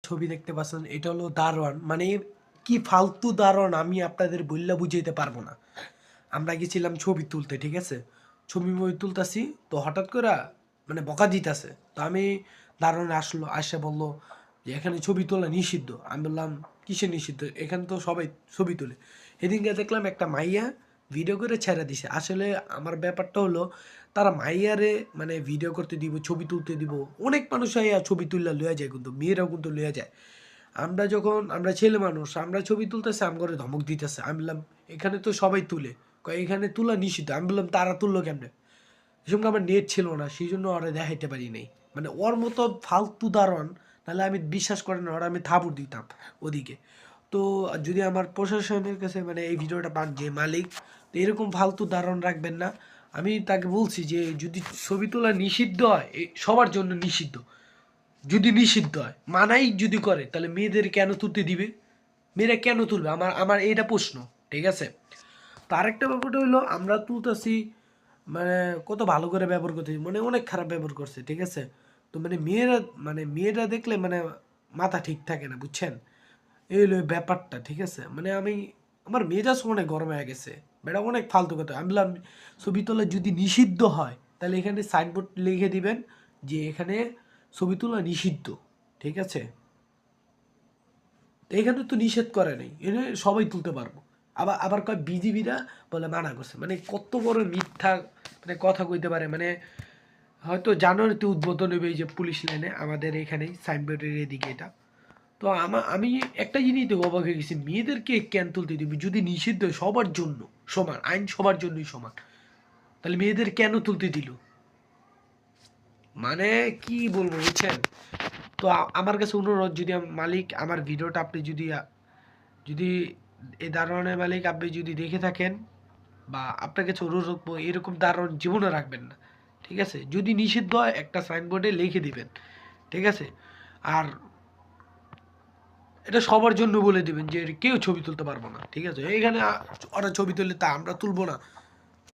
ছবি দেখতে পাচ্ছেন এটা হলো দারোয়ান মানে কি ফালতু দারোয়ান আমি আপনাদের বললা বুঝাইতে পারবো না। আমরা গেছিলাম ছবি তুলতে, ঠিক আছে? ছবি তুলতাছি, তো হঠাৎ করে মানে বকা দিতেছে। তো আমি দারোয়ান আসলো, আসে বললো যে এখানে ছবি তোলা নিষিদ্ধ। আমি বললাম কিসে নিষিদ্ধ, এখানে তো সবাই ছবি তোলে। সেদিনকে দেখলাম একটা মাইয়া ভিডিও করে ছেড়ে দিছে। আসলে আমার ব্যাপারটা হলো তারা মাইয়ারে মানে ভিডিও করতে দিব, ছবি তুলতে দিব, অনেক মানুষ আইয়া ছবি তুললে লইয়া যায়, কিন্তু মেয়েরাও কিন্তু লইয়া যায়। আমরা ছেলে মানুষ, আমরা ছবি তুলতেছি, আম করে ধমক দিতেছে। আমি বললাম এখানে তো সবাই তুলে, কয় এখানে তোলা নিষিদ্ধ। আমি বললাম তারা তুললো কেমনে? এই সঙ্গে আমার নেট ছিল না, সেই জন্য ওরা দেখাইতে পারি নাই। মানে ওর মতো ফালতু দারোয়ান, নাহলে আমি বিশ্বাস করেন না ওরা আমি থাবুর দিতাম ওদিকে। তো যদি আমার প্রশাসনের কাছে মানে এই ভিডিওটা পান যে মালিক, তো এরকম ফালতু দারোয়ান রাখবেন না। আমি তাকে বলছি যে যদি ছবি তোলা নিষিদ্ধ হয়, সবার জন্য নিষিদ্ধ। যদি নিষিদ্ধ হয়, মানাই যদি করে, তাহলে মেয়েদের কেন তুলতে দিবে? মেয়েরা কেন তুলবে? আমার আমার এইটা প্রশ্ন, ঠিক আছে? তো আরেকটা ব্যাপারটা হইলো আমরা তুলতেছি, মানে কত ভালো করে ব্যবহার করতেছি, মানে অনেক খারাপ ব্যবহার করছে, ঠিক আছে? তো মেয়েরা দেখলে মানে মাথা ঠিক থাকে না, বুঝছেন? এই হলো ব্যাপারটা, ঠিক আছে? মানে আমার মেজাজ অনেক গরম হয়ে গেছে। বেটা অনেক ফালতু কথা। আমি বললাম ছবি তোলা যদি নিষিদ্ধ হয়, তাহলে এখানে সাইনবোর্ড লিখে দিবেন যে এখানে ছবি তোলা নিষিদ্ধ, ঠিক আছে? তো এখানে তো নিষেধ করে নাই, এখানে সবাই তুলতে পারবো। আবার আবার কয় বিজিবিরা বলে মানা করছে। মানে কত বড় মিথ্যা মানে কথা কইতে পারে। মানে হয়তো জানুয়ারিতে উদ্বোধন হবে এই যে পুলিশ লাইনে আমাদের এখানেই সাইনবোর্ডের এদিকে এটা। তো আমি একটা জিনিস তো অবাক হয়ে গেছি, মেয়েদেরকে কেন তুলতে দিবি? যদি নিষিদ্ধ হয়, সবার জন্য সমান আইন, সবার জন্যই সমান, তাহলে মেয়েদের কেন তুলতে দিল? মানে কি বলবো, বুঝছেন? তো আমার কাছে অনুরোধ, যদি মালিক আমার ভিডিওটা আপনি যদি এই দারোয়ানের মালিক আপনি যদি দেখে থাকেন, বা আপনার কাছে অনুরোধ রাখবো এরকম দারোয়ান জীবনে রাখবেন না, ঠিক আছে? যদি নিষিদ্ধ হয় একটা সাইনবোর্ডে লিখে দিবেন, ঠিক আছে? আর এটা সবার জন্য বলে দিবেন যে কেউ ছবি তুলতে পারবো না, ঠিক আছে? এখানে ওরা ছবি তুললে তা আমরা তুলবো না,